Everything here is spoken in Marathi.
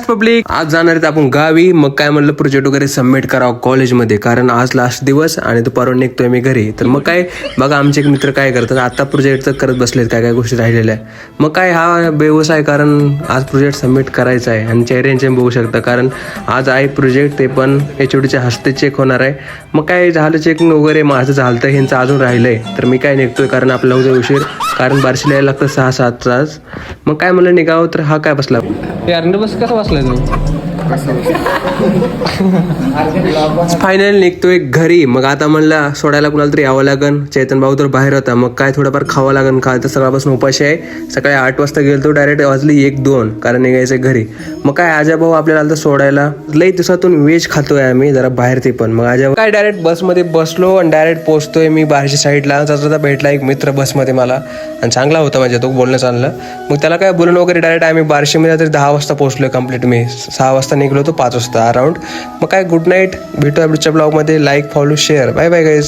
पब्लिक आज जाणार आहेत आपण गावी. मग काय म्हणलं प्रोजेक्ट वगैरे सबमिट करावं कॉलेजमध्ये, कारण आज लास्ट दिवस आणि दुपारून निघतोय मी घरी. तर मग काय बघा आमचे एक मित्र काय करतात, आता प्रोजेक्ट तर करत बसलेत, काय काय गोष्टी राहिलेल्या आहे. मग काय हा व्यवसाय, कारण आज प्रोजेक्ट सबमिट करायचा आहे आणि चेहऱ्यांचे बघू शकता, कारण आज आहे प्रोजेक्ट ते पण HODच्या हस्ते चेक होणार आहे. मग काय झालं चेकिंग वगैरे, माझं झालं तर ह्यांचं अजून राहिलंय. तर मी काय निघतोय, कारण आपला उद्या उशीर, कारण बार्शीला यायला लागतं 6-7 तास. मग काय म्हणलं निघावं, तर हा काय बसला यार बस कसा बसलाय तू. फायनल निघतोय घरी. मग आता म्हणलं सोडायला कुणाला तरी यावं लागन. चैतन भाऊ तर बाहेर होता, मग काय थोडंफार खावं लागन. काल तर सकाळपासून उपाशी आहे. सकाळी 8 वाजता गेलो, डायरेक्ट वाजली 1-2, कारण निघायचं घरी. मग काय आजा भाऊ आपल्याला आलं सोडायला. लई दिवसातून व्हेज खातोय आम्ही जरा बाहेर, ते पण. मग आजा काय डायरेक्ट बसमध्ये बसलो आणि डायरेक्ट पोहोचतोय मी बाहेरच्या साईडला. तसा भेटला एक मित्र बसमध्ये मला, आणि चांगला होता म्हणजे तो, बोलणं चाललं. मग त्याला काय बोलून वगैरे डायरेक्ट आम्ही बार्शीमध्ये तरी 10 वाजता पोहोचलोय कंप्लीट. मी 6 वाजता निघलो होतो, 5 वाजता अराउंड. मग काय गुड नाईट, भेटूया पुढच्या ब्लॉगमध्ये. Like, follow, share. Bye bye guys.